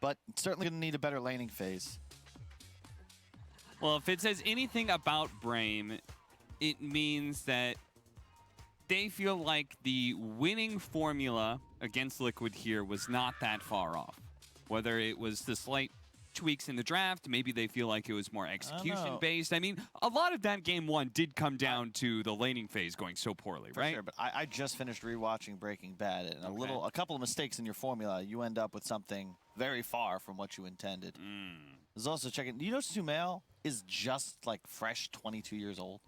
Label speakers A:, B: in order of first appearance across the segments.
A: but certainly going to need a better laning phase.
B: Well, if it says anything about Brame, it means that they feel like the winning formula against Liquid here was not that far off. Whether it was the slight tweaks in the draft, maybe they feel like it was more execution-based. I mean, a lot of that game one did come down to the laning phase going so poorly,
A: For
B: right?
A: sure, but I just finished rewatching Breaking Bad, and a couple of mistakes in your formula, you end up with something very far from what you intended. I was also checking. You know, SUMAIL is just like fresh 22 years old.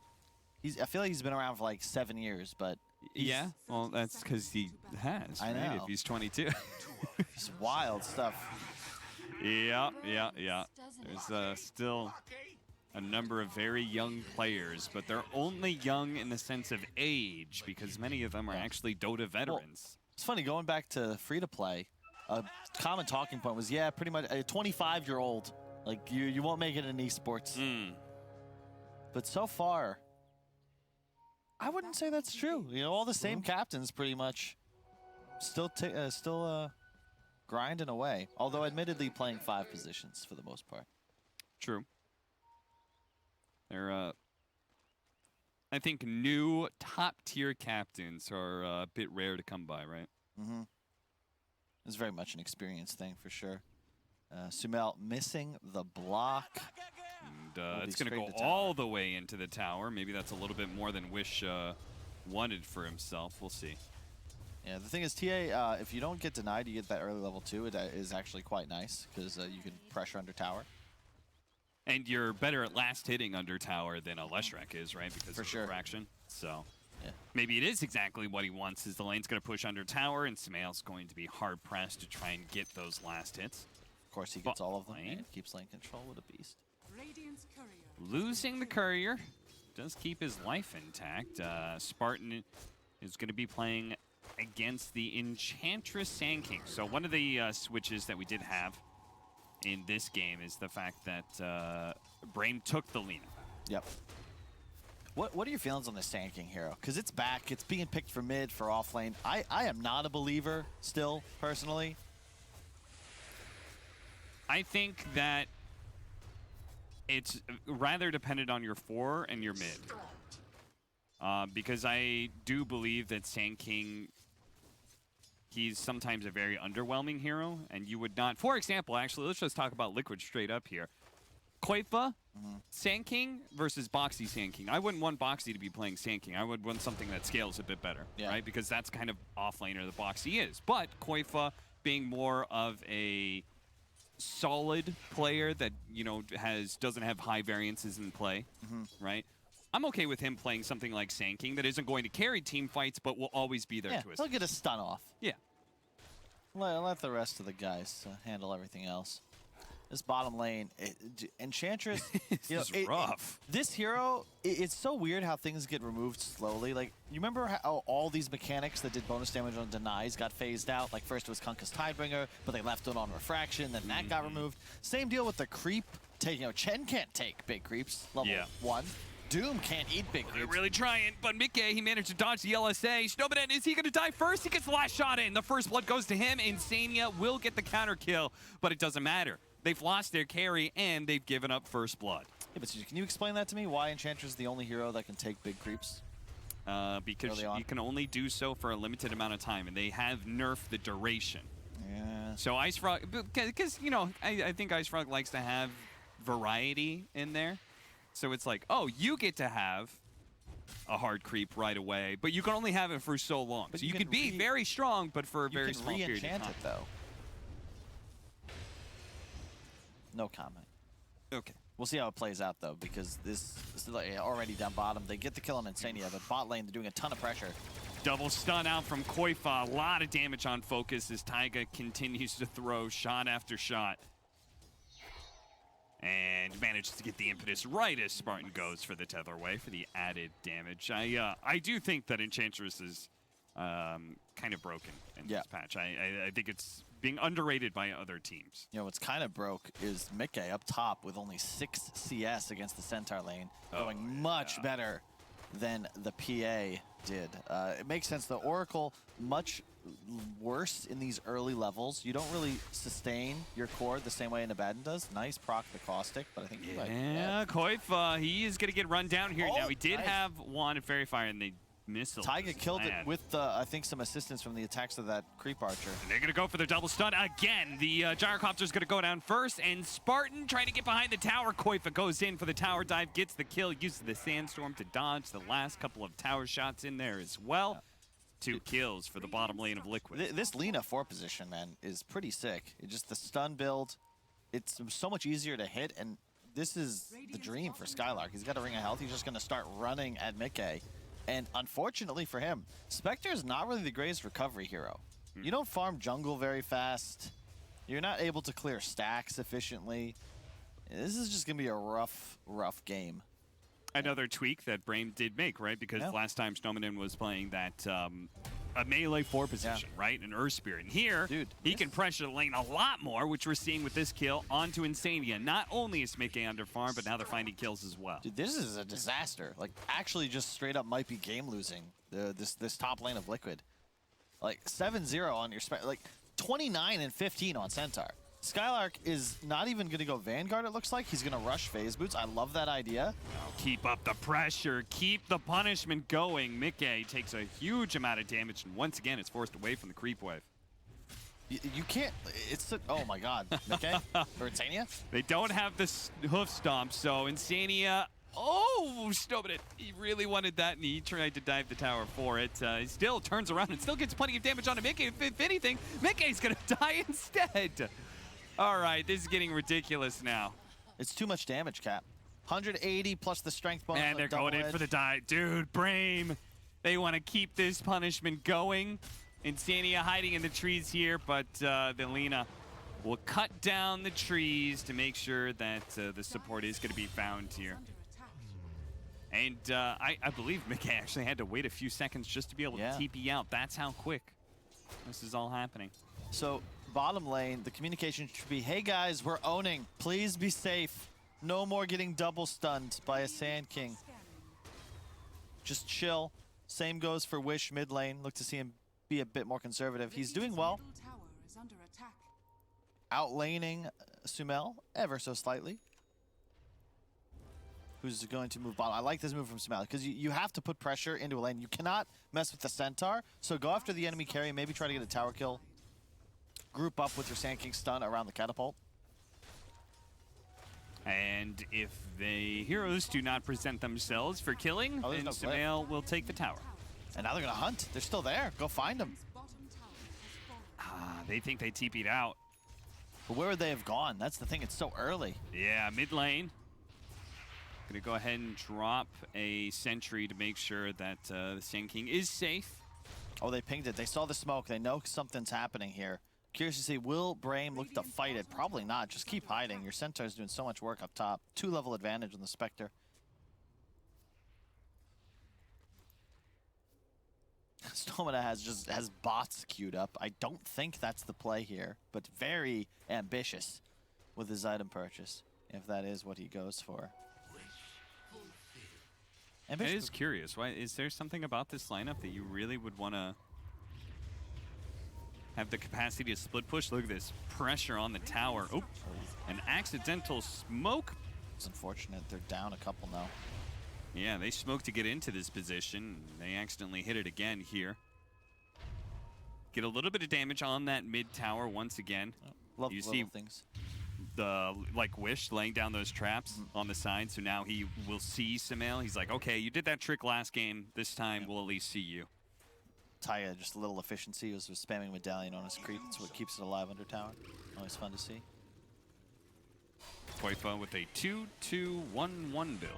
A: I feel like he's been around for like 7 years, but
B: yeah. Well, that's because he has.
A: I
B: right?
A: know.
B: If he's 22.
A: it's wild stuff.
B: Yeah. There's still a number of very young players, but they're only young in the sense of age because many of them are actually Dota veterans.
A: Well, it's funny, going back to free-to-play, a common talking point was, yeah, pretty much a 25-year-old. Like, you won't make it in esports. But so far, I wouldn't say that's true. You know, all the same captains pretty much still grinding away. Although, admittedly, playing 5 positions for the most part.
B: True. They're, I think, new top-tier captains are a bit rare to come by, right?
A: It's very much an experience thing, for sure. SUMAIL missing the block.
B: And it's going to go all the way into the tower. Maybe that's a little bit more than Wish wanted for himself. We'll see.
A: Yeah, the thing is, TA, if you don't get denied, you get that early level 2. It is actually quite nice because you can pressure under tower.
B: And you're better at last hitting under tower than a Leshrek is, right? Because of the fraction. So maybe it is exactly what he wants, is the lane's going to push under tower, and SUMAIL's going to be hard-pressed to try and get those last hits.
A: Of course, he gets all of them and keeps lane control with a beast.
B: Losing the courier does keep his life intact. Spartan is going to be playing against the Enchantress Sand King. So one of the switches that we did have in this game is the fact that Brame took the Lina.
A: Yep. What are your feelings on the Sand King hero? Because it's back. It's being picked for mid, for off lane. I am not a believer still, personally.
B: I think that it's rather dependent on your 4 and your mid. Because I do believe that Sand King, he's sometimes a very underwhelming hero, and you would not... For example, actually, let's just talk about Liquid straight up here. Koifa, Sand King versus Boxy Sand King. I wouldn't want Boxy to be playing Sand King. I would want something that scales a bit better, right? Because that's kind of off-laner the Boxy is. But Koifa being more of a solid player that, you know, doesn't have high variances in play, right? I'm okay with him playing something like Sand King that isn't going to carry team fights, but will always be there to assist.
A: He'll get a stun off.
B: Yeah.
A: Let the rest of the guys handle everything else. This bottom lane, Enchantress,
B: is rough.
A: This hero, it's so weird how things get removed slowly. Like, you remember how all these mechanics that did bonus damage on denies got phased out? Like, first it was Kunkka's Tidebringer, but they left it on Refraction, then that got removed. Same deal with the creep. Chen can't take big creeps, level 1. Doom can't eat big creeps.
B: They're really trying, but Mickey, he managed to dodge the LSA. Snowbiden, is he going to die first? He gets the last shot in. The first blood goes to him. Insania will get the counter kill, but it doesn't matter. They've lost their carry, and they've given up first blood.
A: Yeah, but can you explain that to me? Why Enchantress is the only hero that can take big creeps?
B: Because you can only do so for a limited amount of time, and they have nerfed the duration.
A: Yeah.
B: So Ice Frog, because, you know, I think Ice Frog likes to have variety in there. So it's like, oh, you get to have a hard creep right away, but you can only have it for so long. But so you can be very strong, but for a very small period of time.
A: You can re-enchant it, though. No comment.
B: Okay.
A: We'll see how it plays out, though, because this is already down bottom. They get the kill on Insania, but bot lane, they're doing a ton of pressure.
B: Double stun out from Koifa. A lot of damage on Focus as Taiga continues to throw shot after shot. And manages to get the impetus right as Spartan goes for the Tetherway for the added damage. I do think that Enchantress is kind of broken in this patch. I think it's being underrated by other teams.
A: You know, what's kind of broke is Mickey up top with only 6 CS against the Centaur lane, going much better than the PA did. It makes sense. The Oracle much worse in these early levels. You don't really sustain your core the same way an Abaddon does. Nice proc the caustic, but I think he might.
B: Yeah, Koif, he is going to get run down here. Now, he did
A: nice.
B: have one at Fairy Fire, and they missile.
A: Taiga killed it with, I think, some assistance from the attacks of that creep archer.
B: And they're going to go for the double stun again. The gyrocopter's going to go down first, and Spartan trying to get behind the tower. Koifa goes in for the tower dive, gets the kill, uses the sandstorm to dodge the last couple of tower shots in there as well. Yeah. 2 kills for the bottom lane of Liquid.
A: This Lina 4 position, man, is pretty sick. It's just the stun build. It's so much easier to hit, and this is the dream for Skylark. He's got a ring of health. He's just going to start running at Mickey. And unfortunately for him, Spectre is not really the greatest recovery hero. You don't farm jungle very fast. You're not able to clear stacks efficiently. This is just going to be a rough game.
B: Another tweak that Brame did make, right? Because last time Snowmanin was playing that a melee 4 position, right? An Earth Spirit. And here, he can pressure the lane a lot more, which we're seeing with this kill onto Insania. Not only is Mickey under farm, but now they're finding kills as well.
A: Dude, this is a disaster. Like, actually just straight up might be game losing, this top lane of Liquid. Like, 7-0 on your like 29 and 15 on Centaur. Skylark is not even going to go Vanguard, it looks like. He's going to rush Phase Boots. I love that idea.
B: Keep up the pressure. Keep the punishment going. Mickey takes a huge amount of damage, and once again, it's forced away from the creep wave.
A: You can't... It's... oh, my God. Mickey? Or Insania?
B: They don't have the hoof stomp, so Insania... Oh, Snowmanin. He really wanted that, and he tried to dive the tower for it. He still turns around and still gets plenty of damage onto Mickey. If anything, Mickey's going to die instead. All right, this is getting ridiculous now.
A: It's too much damage, Cap. 180 plus the strength bonus.
B: And they're going in for the dive. Dude, Brame, they want to keep this punishment going. Insania hiding in the trees here, but the Lina will cut down the trees to make sure that the support is going to be found here. And I believe Mickey actually had to wait a few seconds just to be able to TP out. That's how quick this is all happening.
A: So bottom lane, the communication should be, hey guys, we're owning. Please be safe. No more getting double stunned by a Sand King. Just chill. Same goes for Wish mid lane. Look to see him be a bit more conservative. He's doing well. Outlaning SUMAIL ever so slightly. Who's going to move bottom. I like this move from SUMAIL because you have to put pressure into a lane. You cannot mess with the Centaur, so go after the enemy carry, maybe try to get a tower kill. Group up with your Sand King stun around the catapult.
B: And if the heroes do not present themselves for killing, then SUMAIL will take the tower.
A: And now they're going to hunt. They're still there. Go find them.
B: They think they TP'd out.
A: But where would they have gone? That's the thing. It's so early.
B: Yeah, mid lane. Going to go ahead and drop a sentry to make sure that the Sand King is safe.
A: Oh, they pinged it. They saw the smoke. They know something's happening here. Curious to see, will Brame look to fight it? Probably not. Just keep hiding. Your Centaur's doing so much work up top. 2-level advantage on the Spectre. Stomata has bots queued up. I don't think that's the play here, but very ambitious with his item purchase, if that is what he goes for.
B: It is curious. Why is there something about this lineup that you really would want to have the capacity to split push? Look at this pressure on the tower. Oh, an accidental smoke.
A: It's unfortunate. They're down a couple now.
B: Yeah, they smoked to get into this position. They accidentally hit it again here. Get a little bit of damage on that mid tower once again.
A: Oh, love
B: you
A: little
B: see
A: things.
B: The Wish laying down those traps on the side, so now he will see SUMAIL. He's like, okay, you did that trick last game. This time we'll at least see you.
A: Taya, just a little efficiency. He was spamming Medallion on his creep. That's what keeps it alive under tower. Always fun to see.
B: Koifa with a 2-2-1-1 build.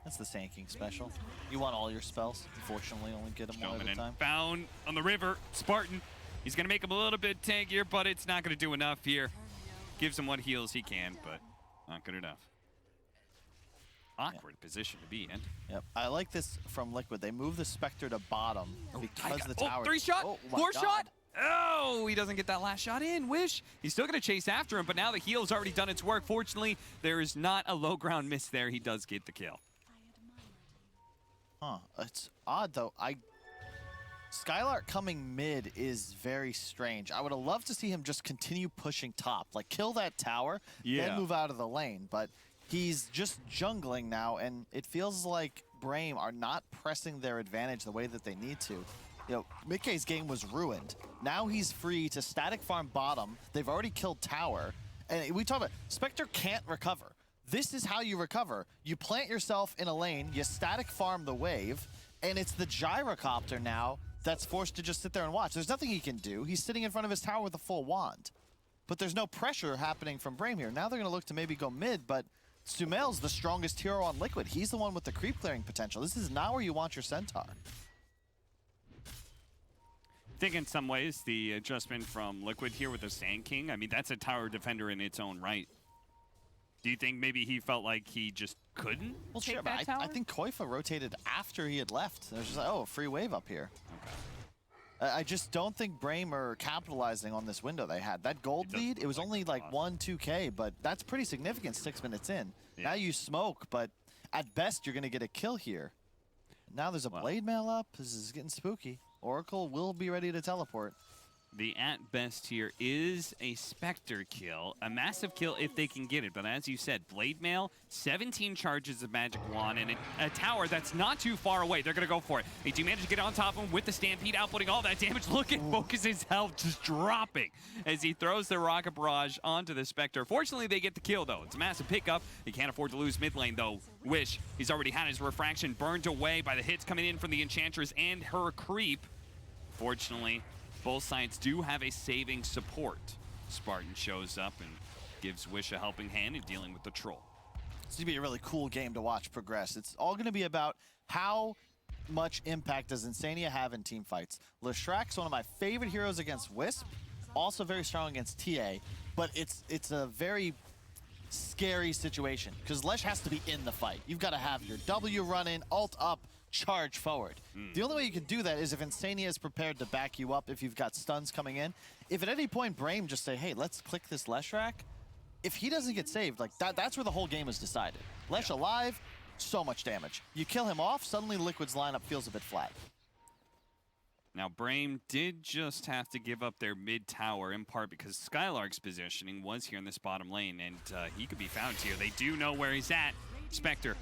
A: That's the Sand King special. You want all your spells. Unfortunately, only get them one at a time.
B: Found on the river, Spartan. He's going to make him a little bit tankier, but it's not going to do enough here. Gives him what heals he can, but not good enough. Awkward position to be in.
A: Yep. I like this from Liquid. They move the Spectre to bottom because the tower.
B: 3-shot,
A: oh,
B: 4-shot. Oh, he doesn't get that last shot in. Wish. He's still going to chase after him, but now the heal's already done its work. Fortunately, there is not a low ground miss there. He does get the kill.
A: Huh. It's odd, though. Skylark coming mid is very strange. I would have loved to see him just continue pushing top. Like, kill that tower, then move out of the lane. But he's just jungling now, and it feels like Brame are not pressing their advantage the way that they need to. You know, Mickey's game was ruined. Now he's free to static farm bottom. They've already killed tower. And we talk about, Spectre can't recover. This is how you recover. You plant yourself in a lane, you static farm the wave, and it's the gyrocopter now that's forced to just sit there and watch. There's nothing he can do. He's sitting in front of his tower with a full wand. But there's no pressure happening from Brame here. Now they're going to look to maybe go mid, but SUMAIL's the strongest hero on Liquid. He's the one with the creep clearing potential. This is not where you want your Centaur.
B: I think in some ways the adjustment from Liquid here with the Sand King, I mean, that's a tower defender in its own right. Do you think maybe he felt like he just couldn't take that tower?
A: I think Koifa rotated after he had left. It was just like, oh, free wave up here. Okay. I just don't think Brame are capitalizing on this window they had. That gold lead, it was only like 1-2K, but that's pretty significant 6 minutes in. Yeah. Now you smoke, but at best you're going to get a kill here. Now there's a blade mail up. This is getting spooky. Oracle will be ready to teleport.
B: The at best here is a Spectre kill, a massive kill if they can get it. But as you said, Blade Mail, 17 charges of Magic Wand, and a tower that's not too far away. They're going to go for it. They do manage to get on top of him with the Stampede, outputting all that damage. Look at Focus's health just dropping as he throws the Rocket Barrage onto the Spectre. Fortunately, they get the kill, though. It's a massive pickup. They can't afford to lose mid lane, though. Wish, he's already had his refraction burned away by the hits coming in from the Enchantress and her creep. Fortunately, both sides do have a saving support. Spartan shows up and gives Wish a helping hand in dealing with the troll.
A: It's going to be a really cool game to watch progress. It's all going to be about how much impact does Insania have in team fights. Leshrack's one of my favorite heroes against Wisp, also very strong against TA, but it's a very scary situation because Lesh has to be in the fight. You've got to have your W run in, ult up, charge forward. The only way you can do that is if Insania is prepared to back you up if you've got stuns coming in. If at any point Brame just say, hey, let's click this Leshrack, if he doesn't get saved, like that's where the whole game is decided. Lesh alive, so much damage. You kill him off, suddenly Liquid's lineup feels a bit flat.
B: Now, Brame did just have to give up their mid tower in part because Skylark's positioning was here in this bottom lane, and he could be found here. They do know where he's at. Spectre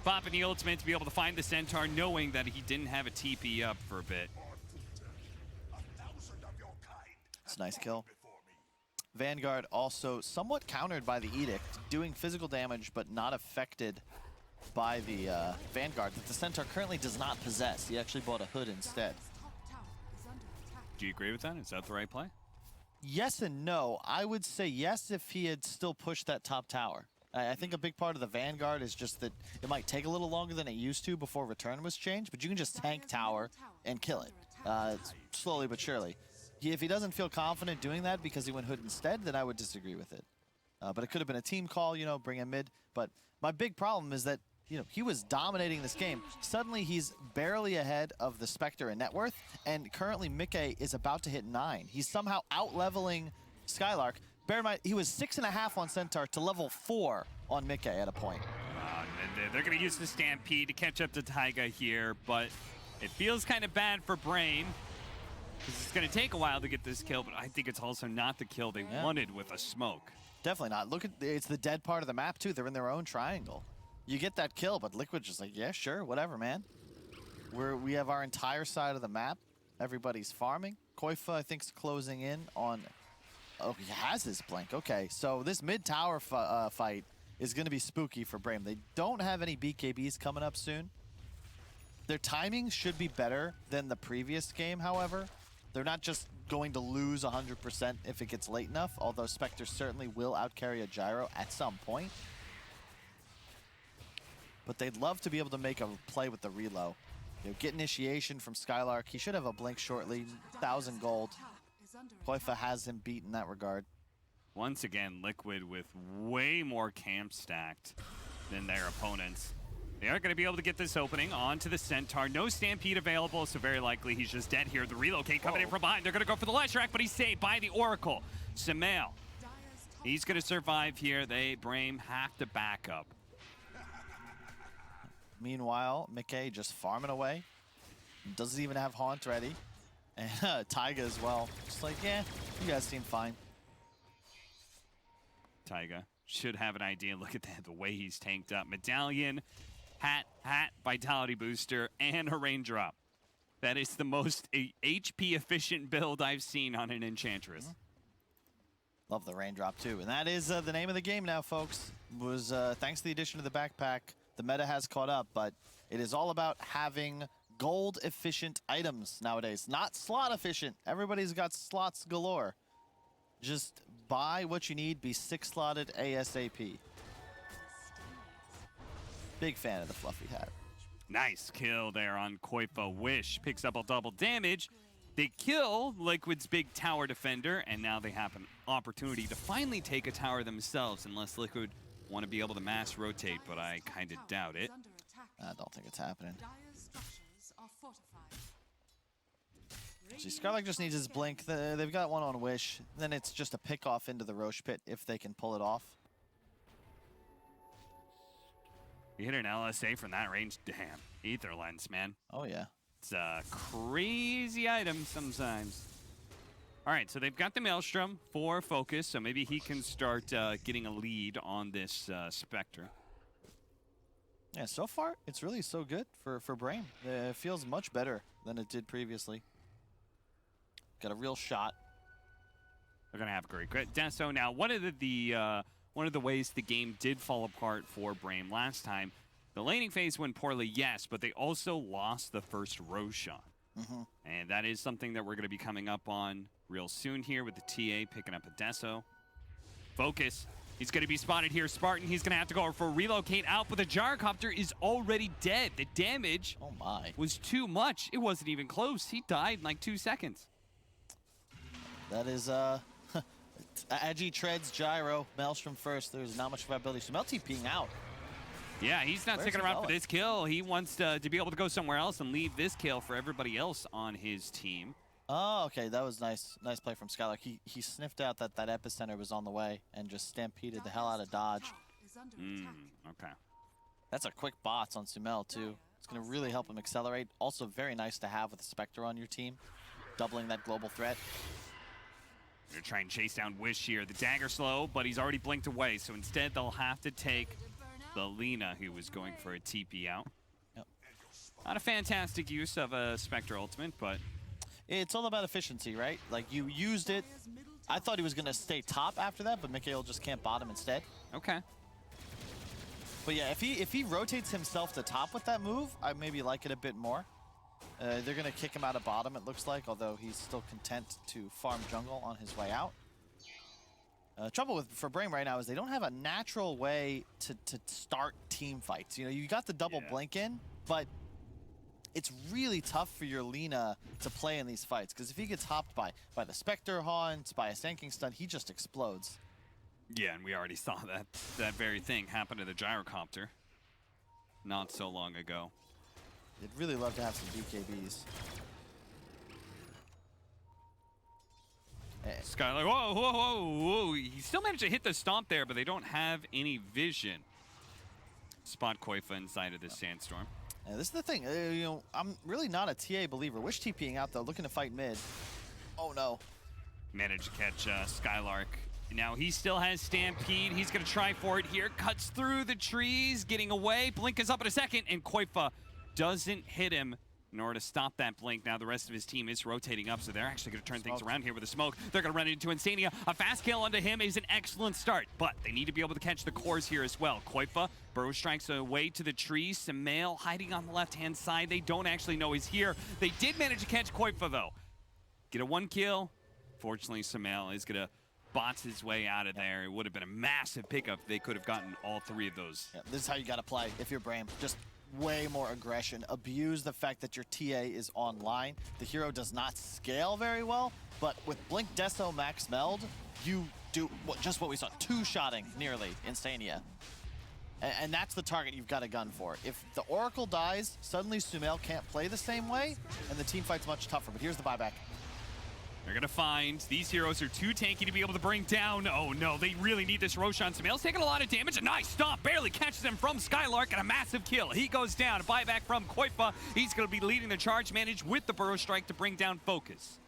B: popping the ultimate to be able to find the Centaur, knowing that he didn't have a TP up for a bit.
A: It's a nice kill. Vanguard also somewhat countered by the Edict, doing physical damage but not affected by the Vanguard that the Centaur currently does not possess. He actually bought a hood instead.
B: Do you agree with that? Is that the right play?
A: Yes and no. I would say yes if he had still pushed that top tower. I think a big part of the Vanguard is just that it might take a little longer than it used to before return was changed, but you can just tank tower and kill it slowly but surely. If he doesn't feel confident doing that because he went hood instead, then I would disagree with it. But it could have been a team call, you know, bring him mid. But my big problem is that, you know, he was dominating this game. Suddenly he's barely ahead of the Spectre in net worth, and currently Mickey is about to hit 9. He's somehow out-leveling Skylark. Bear in mind, he was 6.5 on Centaur to level 4 on Mickey at a point.
B: They're going to use the Stampede to catch up to Taiga here, but it feels kind of bad for Brame because it's going to take a while to get this kill, but I think it's also not the kill they wanted with a smoke.
A: Definitely not. Look at, it's the dead part of the map too. They're in their own triangle. You get that kill, but Liquid's just like, yeah, sure, whatever, man. We have our entire side of the map. Everybody's farming. Koifa, I think, is closing in on... Oh, he has his blink. Okay, so this mid-tower fight is going to be spooky for Brame. They don't have any BKBs coming up soon. Their timing should be better than the previous game, however. They're not just going to lose 100% if it gets late enough, although Spectre certainly will outcarry a gyro at some point. But they'd love to be able to make a play with the reload. You know, get initiation from Skylark. He should have a blink shortly, 1,000 gold. Koifa has him beat in that regard.
B: Once again, Liquid with way more camp stacked than their opponents. They are going to be able to get this opening onto the Centaur. No Stampede available, so very likely he's just dead here. The relocate coming in from behind. They're going to go for the Leshrack, but he's saved by the Oracle. SUMAIL, he's going to survive here. Brame have to back up.
A: Meanwhile, Mickey just farming away. Doesn't even have Haunt ready. And Taiga as well. Just like, yeah, you guys seem fine.
B: Taiga should have an idea. Look at that, the way he's tanked up. Medallion, hat, vitality booster, and a raindrop. That is the most HP efficient build I've seen on an Enchantress.
A: Love the raindrop too. And that is the name of the game now, folks. Was thanks to the addition of the backpack, the meta has caught up, but it is all about having gold efficient items nowadays, not slot efficient. Everybody's got slots galore. Just buy what you need, be 6-slotted ASAP. Big fan of the fluffy hat.
B: Nice kill there on Koifa. Wish picks up a double damage. They kill Liquid's big tower defender, and now they have an opportunity to finally take a tower themselves, unless Liquid want to be able to mass rotate, but I kind of doubt it.
A: I don't think it's happening. See, Scarlet just needs his blink. They've got one on Wish. Then it's just a pick off into the Roche pit if they can pull it off.
B: You hit an LSA from that range. Damn. Ether Lens, man.
A: Oh, yeah.
B: It's a crazy item sometimes. All right, so they've got the Maelstrom for focus, so maybe he can start getting a lead on this Spectre.
A: Yeah, so far, it's really so good for Brame. It feels much better than it did previously. Got a real shot.
B: They're gonna have great Deso. Now, one of the ways the game did fall apart for Brame last time, the laning phase went poorly, yes, but they also lost the first Roshan. And that is something that we're gonna be coming up on real soon here with the TA picking up a Deso. Focus. He's gonna be spotted here. Spartan, he's gonna have to go for a relocate out, but the Gyrocopter is already dead. The damage was too much. It wasn't even close. He died in like 2 seconds.
A: That is Agi treads Gyro, Maelstrom first. There's not much viability. SUMAIL TPing out.
B: Yeah, he's not sticking around for this kill. He wants to be able to go somewhere else and leave this kill for everybody else on his team.
A: Oh, okay, that was nice. Nice play from Skylar. He sniffed out that epicenter was on the way and just stampeded the hell out of dodge.
B: Okay.
A: That's a quick bots on SUMAIL too. It's gonna really help him accelerate. Also very nice to have with a Spectre on your team, doubling that global threat.
B: They're gonna try and chase down Wish here. The dagger slow, but he's already blinked away, so instead they'll have to take the Lina, who was going for a TP out.
A: Yep.
B: Not a fantastic use of a Spectre ultimate, but
A: it's all about efficiency, right? Like, you used it. I thought he was gonna stay top after that, but Mikhail just can't bottom instead.
B: Okay.
A: But yeah, if he rotates himself to top with that move, I maybe like it a bit more. They're going to kick him out of bottom, it looks like, although he's still content to farm jungle on his way out. Trouble for Brame right now is they don't have a natural way to start team fights. You know, you got the double blink in, but it's really tough for your Lina to play in these fights, because if he gets hopped by the Spectre Haunt, by a Sand King stun, he just explodes.
B: Yeah, and we already saw that very thing happen to the Gyrocopter not so long ago.
A: They'd really love to have some BKBs.
B: Skylar, whoa. He still managed to hit the stomp there, but they don't have any vision. Spot Koifa inside of this sandstorm.
A: Yeah, this is the thing. You know, I'm really not a TA believer. Wish TPing out, though, looking to fight mid. Oh, no.
B: Managed to catch Skylark. Now he still has Stampede. He's going to try for it here. Cuts through the trees, getting away. Blink is up in a second, and Koifa doesn't hit him in order to stop that blink. Now the rest of his team is rotating up, so they're actually going to turn things around here with a smoke. They're going to run into Insania. A fast kill onto him is an excellent start, but they need to be able to catch the cores here as well. Koifa, burrow strikes away to the trees. SUMAIL hiding on the left-hand side. They don't actually know he's here. They did manage to catch Koifa, though. Get a 1 kill. Fortunately, SUMAIL is going to bots his way out of there. It would have been a massive pickup if they could have gotten all 3 of those.
A: Yeah, this is how you got to play if you're Brame. Just way more aggression. Abuse the fact that your TA is online. The hero does not scale very well, but with Blink Deso Max Meld, you do just what we saw, 2-shotting nearly Insania. And that's the target you've got a gun for. If the Oracle dies, suddenly SUMAIL can't play the same way, and the team fight's much tougher. But here's the buyback.
B: They're going to find these heroes are too tanky to be able to bring down. Oh, no, they really need this Roshan. SUMAIL's taking a lot of damage. A nice stomp. Barely catches him from Skylark and a massive kill. He goes down. A buyback from Koifa. He's going to be leading the charge manage with the Burrow Strike to bring down Focus.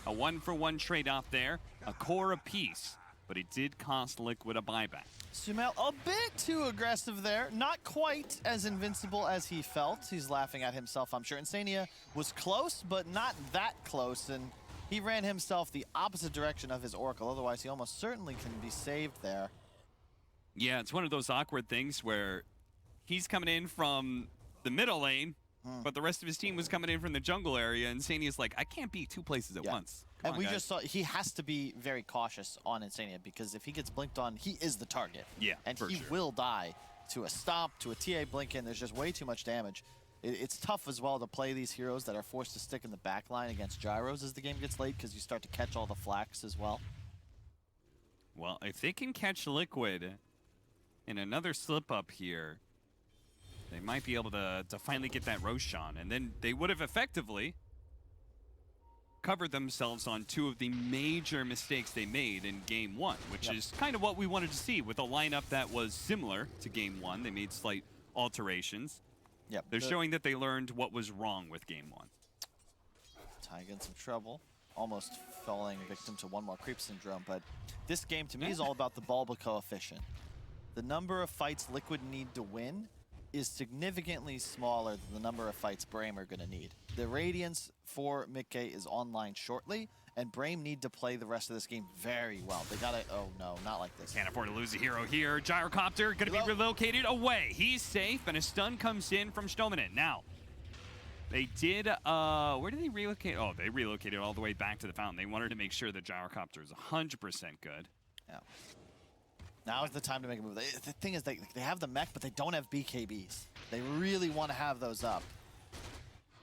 B: A 1-for-1 trade-off there. A core apiece. But it did cost Liquid a buyback.
A: SUMAIL a bit too aggressive there. Not quite as invincible as he felt. He's laughing at himself, I'm sure. Insania was close, but not that close. And he ran himself the opposite direction of his Oracle. Otherwise, he almost certainly can be saved there.
B: Yeah, it's one of those awkward things where he's coming in from the middle lane, but the rest of his team was coming in from the jungle area, and Insania's like, I can't be two places at once.
A: And we just saw he has to be very cautious on Insania, because if he gets blinked on, he is the target.
B: Yeah,
A: and he will die to a stomp, to a TA blink in. There's just way too much damage. It's tough as well to play these heroes that are forced to stick in the back line against gyros as the game gets late, because you start to catch all the flax as well.
B: Well, if they can catch Liquid in another slip-up here, they might be able to finally get that Roshan, and then they would have effectively covered themselves on two of the major mistakes they made in Game 1, which is kind of what we wanted to see with a lineup that was similar to Game 1. They made slight alterations.
A: Yep.
B: They're showing that they learned what was wrong with Game 1.
A: Ty in some trouble. Almost falling victim to one more creep syndrome, but this game to me is all about the Bulba coefficient. The number of fights Liquid need to win is significantly smaller than the number of fights Brame are going to need. The Radiance for Mickey is online shortly, and Brame need to play the rest of this game very well. They gotta, oh no, not like this.
B: Can't afford to lose a hero here. Gyrocopter gonna be relocated away. He's safe, and a stun comes in from Stominen. Now, they did, where did they relocate? Oh, they relocated all the way back to the fountain. They wanted to make sure the Gyrocopter is 100% good.
A: Yeah. Now is the time to make a move. The thing is, they have the mech, but they don't have BKBs. They really want to have those up.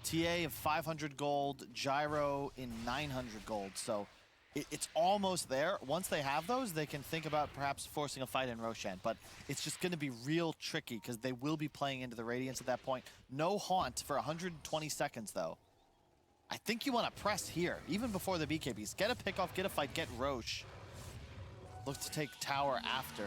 A: TA of 500 gold, Gyro in 900 gold, so it's almost there. Once they have those, they can think about perhaps forcing a fight in Roshan, but it's just going to be real tricky because they will be playing into the Radiance at that point. No Haunt for 120 seconds, though. I think you want to press here, even before the BKBs. Get a pickoff, get a fight, get Roche. Look to take tower after.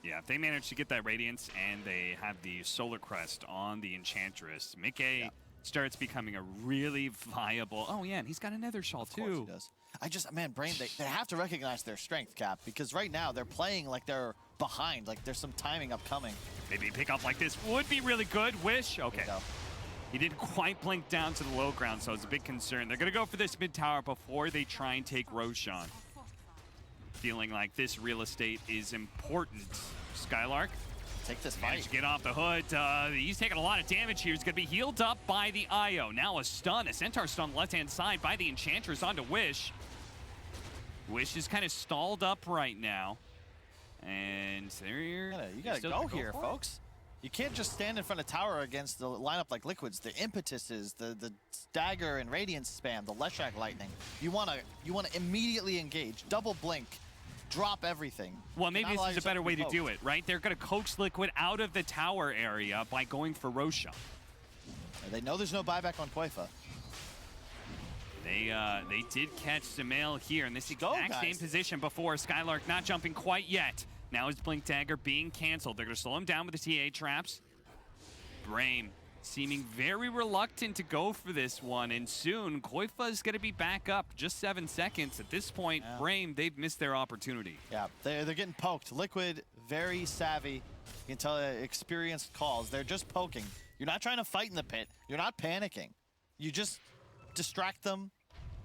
B: Yeah, if they manage to get that Radiance and they have the Solar Crest on the Enchantress, Mickey starts becoming a really viable... Oh, yeah, and he's got a Nether Shawl, too.
A: Of course he does. Man, Brame, they have to recognize their strength, Cap, because right now they're playing like they're behind, like there's some timing upcoming.
B: Maybe a pickoff like this would be really good. Wish. Okay. He didn't quite blink down to the low ground, so it's a big concern. They're going to go for this mid tower before they try and take Roshan. Feeling like this real estate is important. Skylark.
A: Take this
B: Managed
A: fight.
B: to get off the hood. He's taking a lot of damage here. He's going to be healed up by the Io. Now a stun, a Centaur stun left-hand side by the Enchantress onto Wish. Wish is kind of stalled up right now. And there
A: you gotta go here, folks. You can't just stand in front of tower against the lineup like Liquids. The impetuses, the dagger and radiance spam, the Leshak lightning. You wanna immediately engage, double blink, drop everything.
B: Well, maybe this is a better way to do it, right? They're gonna coax Liquid out of the tower area by going for Roshan.
A: They know there's no buyback on Koifa.
B: They did catch SUMAIL here in this exact same position before. Skylark not jumping quite yet. Now his Blink Dagger being canceled. They're going to slow him down with the TA traps. Brame seeming very reluctant to go for this one, and soon Koifa is going to be back up. Just 7 seconds. At this point, Brame, they've missed their opportunity. Yeah, they're getting poked. Liquid, very savvy. You can tell experienced calls. They're just poking. You're not trying to fight in the pit. You're not panicking. You just distract them,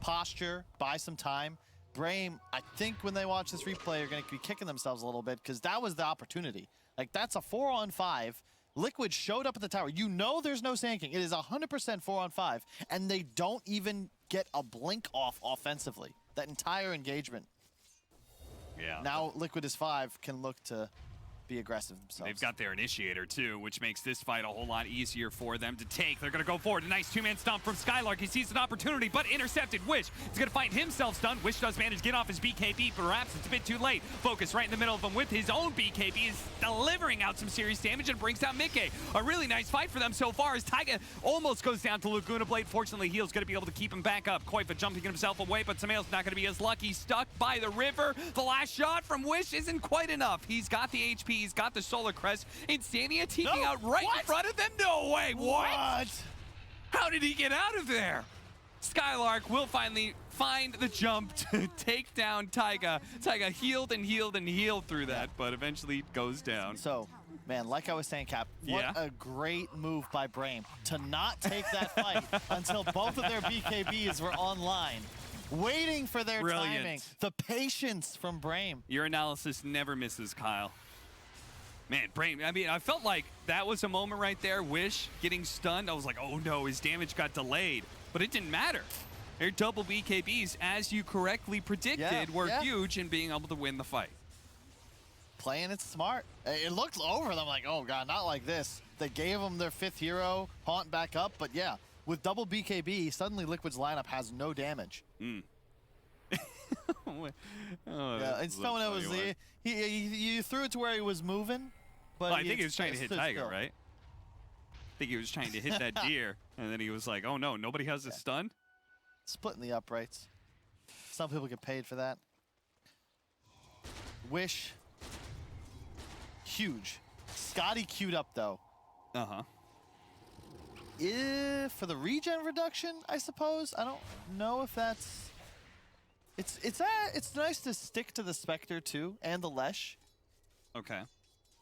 B: posture, buy some time. Brame, I think when they watch this replay, are going to be kicking themselves a little bit because that was the opportunity. Like, that's a 4-on-5. Liquid showed up at the tower. You know there's no Sand King. It is 100% 4-on-5, and they don't even get a blink off offensively. That entire engagement. Yeah. Now Liquid is 5, can look to
A: be aggressive themselves.
B: They've got their initiator too, which makes this fight a whole lot easier for them to take. They're gonna go forward. A nice two-man stomp from Skylark. He sees an opportunity, but intercepted. Wish is gonna find himself stunned. Wish does manage to get off his BKB, perhaps it's a bit too late. Focus right in the middle of him with his own BKB is delivering out some serious damage and brings down Mickey. A really nice fight for them so far as Taiga almost goes down to Laguna Blade. Fortunately, Heal's gonna be able to keep him back up. Koifa jumping himself away, but SUMAIL's not gonna be as lucky. Stuck by the river. The last shot from Wish isn't quite enough. He's got the HP, he's got the Solar Crest. Insania taking out right in front of them. No way, what? How did he get out of there? Skylark will finally find the jump to take down Taiga. Taiga healed and healed and healed through that, but eventually goes down.
A: So, man, like I was saying, Cap, what a great move by Brame to not take that fight until both of their BKBs were online. Waiting for their timing. The patience from Brame.
B: Your analysis never misses, Kyle. Man, Brame, I mean, I felt like that was a moment right there. Wish getting stunned. I was like, oh no, his damage got delayed. But it didn't matter. Their double BKBs, as you correctly predicted, were huge in being able to win the fight.
A: Playing it smart. It looked over them like, oh god, not like this. They gave them their 5th hero, Haunt back up, but yeah, with double BKB, suddenly Liquid's lineup has no damage. Yeah, and SUMAIL was you threw it to where he was moving, but
B: well, I think he was trying to hit Taiga, right? I think he was trying to hit that deer, and then he was like, oh no, nobody has a stun?
A: Splitting the uprights. Some people get paid for that. Wish. Huge. Scotty queued up though.
B: Uh-huh.
A: For the regen reduction, I suppose. I don't know if that's... It's nice to stick to the Spectre too, and the Lesh.
B: Okay.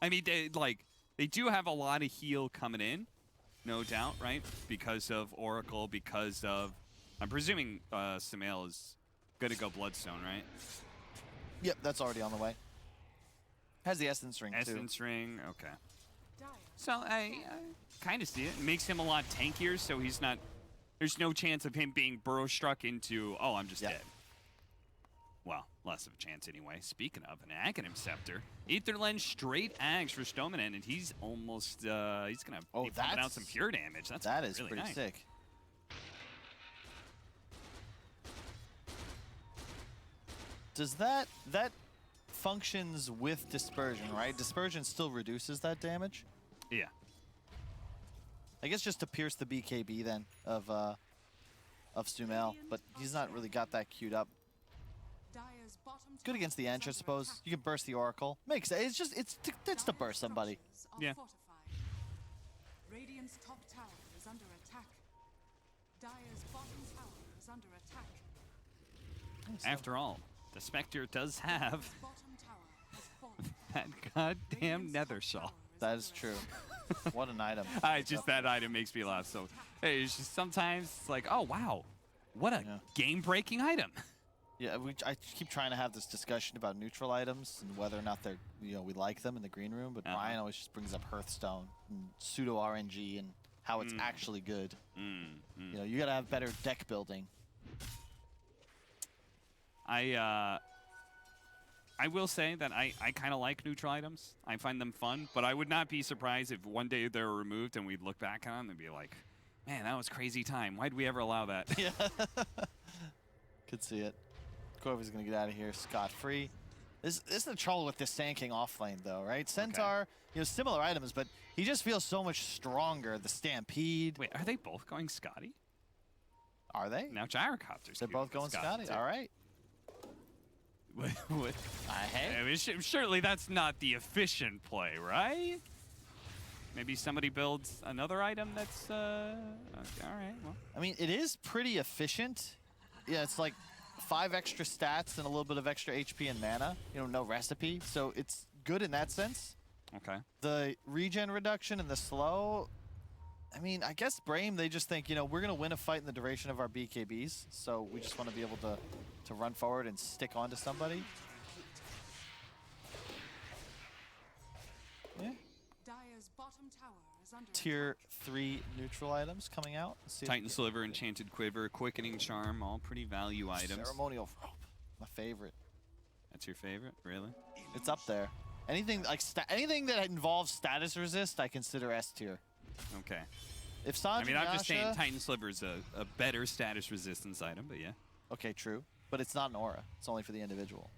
B: I mean, they do have a lot of heal coming in, no doubt, right? Because of Oracle, because of... I'm presuming SUMAIL is going to go Bloodstone, right?
A: Yep, that's already on the way. Has the Essence Ring, too.
B: Essence Ring, okay. So I kind of see it. It makes him a lot tankier, so he's not... There's no chance of him being burrow-struck into, oh, I'm just dead. Well, less of a chance anyway. Speaking of, an Aghanim Scepter. Aether Lens straight Ags for Stoneman, and he's almost, he's going to be pumping out some pure damage.
A: That is
B: really
A: pretty
B: nice.
A: sick. Does that functions with Dispersion, right? Dispersion still reduces that damage?
B: Yeah.
A: I guess just to pierce the BKB then of SUMAIL, but he's not really got that queued up. Good against the Ench, I suppose. You can burst the Oracle. Makes sense. It's to burst somebody.
B: Yeah.
C: Radiant's top tower is under attack. Dire's bottom tower is under attack.
B: After all, the Spectre does have
C: Bottom tower has fallen.
B: that goddamn Nether Shawl.
A: That is true. What an item.
B: Just that item makes me laugh. So hey, it's just sometimes it's like, oh wow, what a game-breaking item.
A: Yeah, I keep trying to have this discussion about neutral items and whether or not they're, we like them in the green room, but Ryan always just brings up Hearthstone and pseudo RNG and how it's actually good. You gotta have better deck building.
B: I will say that I kind of like neutral items. I find them fun, but I would not be surprised if one day they're removed and we'd look back on them and be like, man, that was crazy time. Why'd we ever allow that?
A: Yeah. Could see it. Corvy's gonna get out of here scot-free. This is the trouble with this Sand King offlane though, right? Centaur, similar items, but he just feels so much stronger. The Stampede.
B: Wait, are they both going Scotty?
A: Are they?
B: Now Gyrocopter's
A: They're both going Scotty. All right.
B: Hey. I mean, surely that's not the efficient play, right? Maybe somebody builds another item that's, okay, all right. Well.
A: I mean, it is pretty efficient. Yeah, it's like 5 extra stats and a little bit of extra HP and mana. No recipe. So it's good in that sense.
B: Okay. The
A: regen reduction and the slow, I mean, I guess Brame, they just think, we're going to win a fight in the duration of our BKBs. So we just want to be able to run forward and stick onto somebody. Yeah.
C: Dire's bottom tower is under
A: Tier 3 neutral items coming out.
B: Titan Sliver, Enchanted Quiver, Quickening Charm, all pretty value items.
A: Ceremonial Rope, my favorite.
B: That's your favorite? Really?
A: It's up there. Anything like anything that involves status resist, I consider S tier.
B: Okay.
A: If Sanji
B: I mean, I'm just saying
A: Yasha-
B: Titan Sliver is a better status resistance item, but yeah.
A: Okay, true. But it's not an aura. It's only for the individual.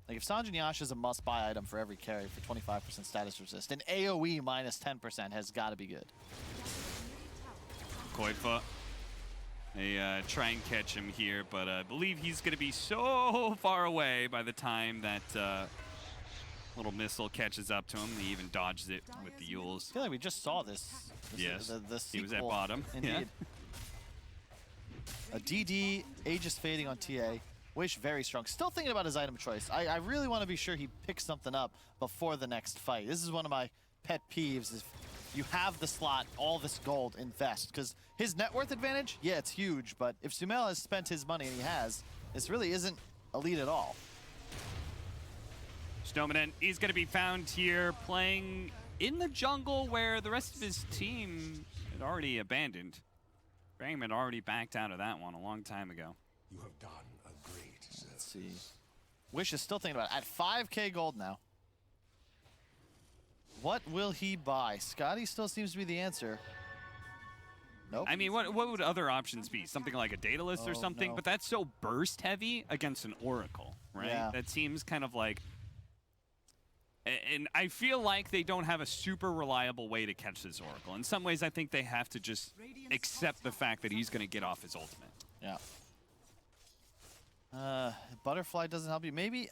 A: Like if Sanjin Yasha is a must-buy item for every carry for 25% status resist, and AoE minus 10% has got to be good.
B: Koifa. They try and catch him here, but I believe he's going to be so far away by the time that little missile catches up to him. He even dodges it with the Yules.
A: I feel like we just saw this.
B: Yes,
A: the
B: he was at
A: sequel.
B: bottom.
A: Indeed. A DD, Aegis fading on TA. Wish very strong. Still thinking about his item choice. I really want to be sure he picks something up before the next fight. This is one of my pet peeves. If you have the slot, all this gold, invest. Because his net worth advantage, yeah, it's huge. But if SUMAIL has spent his money, and he has, this really isn't elite at all.
B: Stoneman is going to be found here playing in the jungle where the rest of his team had already abandoned. Brame had already backed out of that one a long time ago.
D: You have done a great service.
A: Let's see. Wish is still thinking about it. At 5k gold now. What will he buy? Scotty still seems to be the answer. Nope.
B: I mean, what would other options be? Something like a data list or
A: Oh,
B: something?
A: no.
B: But that's so burst heavy against an Oracle, right?
A: Yeah.
B: That seems kind of like... And I feel like they don't have a super reliable way to catch this Oracle. In some ways, I think they have to just accept the fact that he's going to get off his ultimate.
A: Yeah. Butterfly doesn't help you. Maybe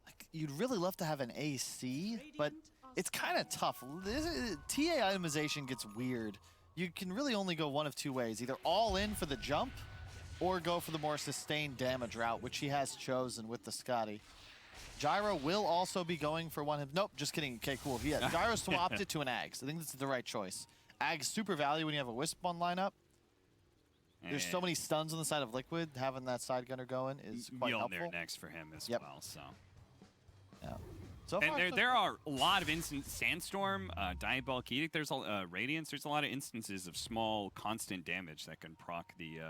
A: like, you'd really love to have an AC, but it's kind of tough. TA itemization gets weird. You can really only go one of two ways. Either all in for the jump or go for the more sustained damage route, which he has chosen with the Scotty. Gyro will also be going for one. Nope, just kidding. Okay, cool. Yeah, Gyro swapped it to an Ags. I think this is the right choice. Ags super value when you have a Wisp on lineup. There's so many stuns on the side of Liquid. Having that side gunner going is quite helpful.
B: Mjolnir next for him as
A: Yep.
B: well. So.
A: Yeah. So far,
B: And
A: so
B: there
A: good.
B: are a lot of instances. Sandstorm, Diabolic Edict, there's Radiance. There's a lot of instances of small, constant damage that can proc the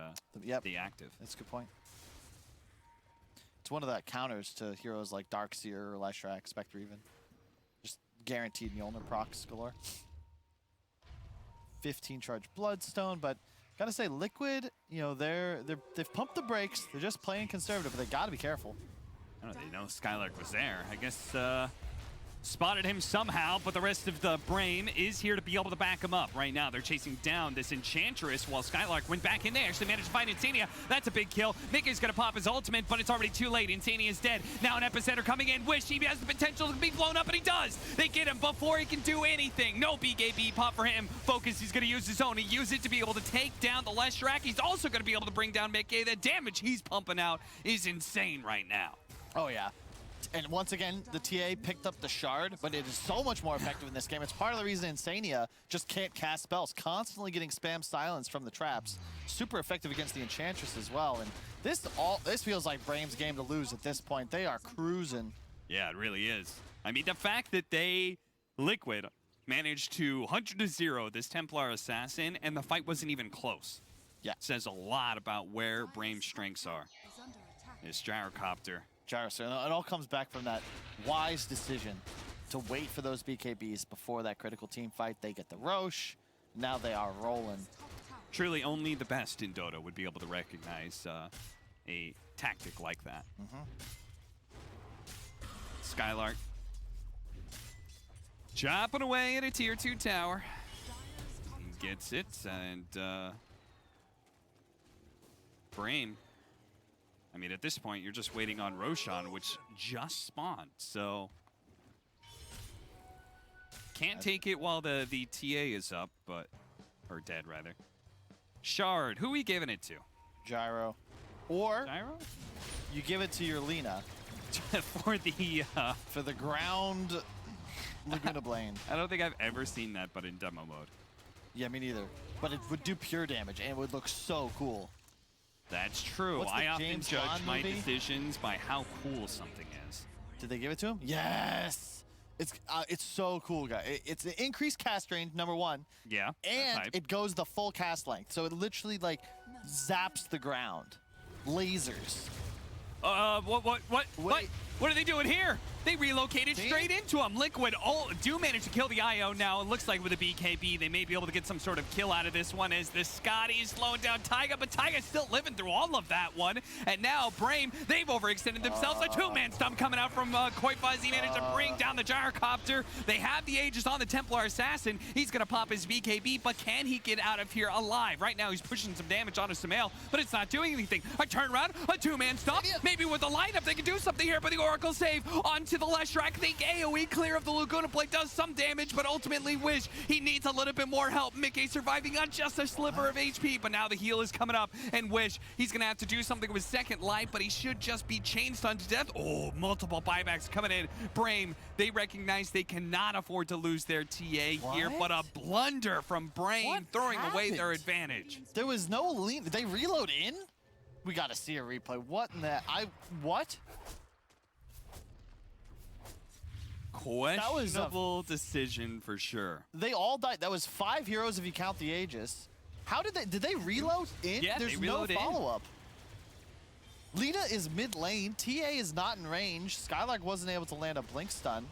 A: Yep.
B: active.
A: That's a good point. It's one of the counters to heroes like Darkseer or Leshrac, Spectre even. Just guaranteed Mjolnir procs galore. 15 charge Bloodstone, but gotta say Liquid, you know, they've pumped the brakes. They're just playing conservative, but they gotta be careful.
B: I don't know, they know Skylark was there. I guess spotted him somehow, but the rest of the Brame is here to be able to back him up. Right now, they're chasing down this Enchantress while Skylark went back in there. Actually managed to find Insania. That's a big kill. Mickey's gonna pop his ultimate, but it's already too late. Insania is dead. Now an Epicenter coming in. Wish he has the potential to be blown up, and he does. They get him before he can do anything. No BKB pop for him. Focus, he's gonna use his own. He used it to be able to take down the Leshrac. He's also gonna be able to bring down Mickey. The damage he's pumping out is insane right now.
A: Oh yeah. And once again, the TA picked up the Shard, but it is so much more effective in this game. It's part of the reason Insania just can't cast spells, constantly getting spam silence from the traps. Super effective against the Enchantress as well. And this feels like Brame's game to lose at this point. They are cruising.
B: Yeah, it really is. I mean, the fact that Liquid, managed to 100-0 this Templar Assassin, and the fight wasn't even close.
A: Yeah.
B: Says a lot about where Brame's strengths are.
C: Is under attack.
B: His Gyrocopter.
A: Gyros, and it all comes back from that wise decision to wait for those BKBs before that critical team fight. They get the Roche. Now they are rolling.
B: Truly only the best in Dota would be able to recognize a tactic like that. Skylark. Chopping away at a tier 2 tower. He gets it, and Brame. I mean, at this point, you're just waiting on Roshan, which just spawned, so... Can't take it while the TA is up, but... Or dead, rather. Shard, who are we giving it to?
A: Gyro. Or
B: Gyro?
A: you give it to your Lina
B: For the...
A: for the ground Laguna Blade.
B: I don't think I've ever seen that, but in demo mode.
A: Yeah, me neither. But it would do pure damage, and it would look so cool.
B: That's true.
A: What's the
B: I often
A: James
B: judge
A: Bond
B: my
A: movie?
B: decisions by how cool something is.
A: Did they give it to him? Yes! It's so cool, guys. It's an increased cast range, number one.
B: Yeah.
A: And
B: that's hype.
A: it goes the full cast length. So it literally, like, zaps the ground. Lasers.
B: What are they doing here? They relocated straight into him. Liquid do manage to kill the IO now. It looks like with a BKB, they may be able to get some sort of kill out of this one as the Scotty is slowing down Taiga, but Taiga's still living through all of that one. And now Brame, they've overextended themselves. A two-man stomp coming out from Koifa as he managed to bring down the gyrocopter. They have the Aegis on the Templar Assassin. He's going to pop his BKB, but can he get out of here alive? Right now, he's pushing some damage onto SUMAIL, but it's not doing anything. A turnaround, a two-man stomp. Maybe with a lineup, they can do something here, but the Oracle save onto the Leshrac. Think AoE clear of the Laguna Blade does some damage, but ultimately Wish, he needs a little bit more help. Mickey surviving on just a sliver of HP, but now the heal is coming up, and Wish, he's gonna have to do something with second life, but he should just be chain stunned to death. Oh, multiple buybacks coming in. Brame, they recognize they cannot afford to lose their TA here, but a blunder from Brame throwing away their advantage.
A: There was no lean. Did they reload in? We gotta see a replay. What in the what?
B: Questionable decision for sure.
A: They all died. That was 5 heroes if you count the Aegis. How did they reload in?
B: Yeah,
A: There's
B: they
A: no
B: reload in.
A: follow-up. Lina is mid lane. TA is not in range. Skylark wasn't able to land a blink stun.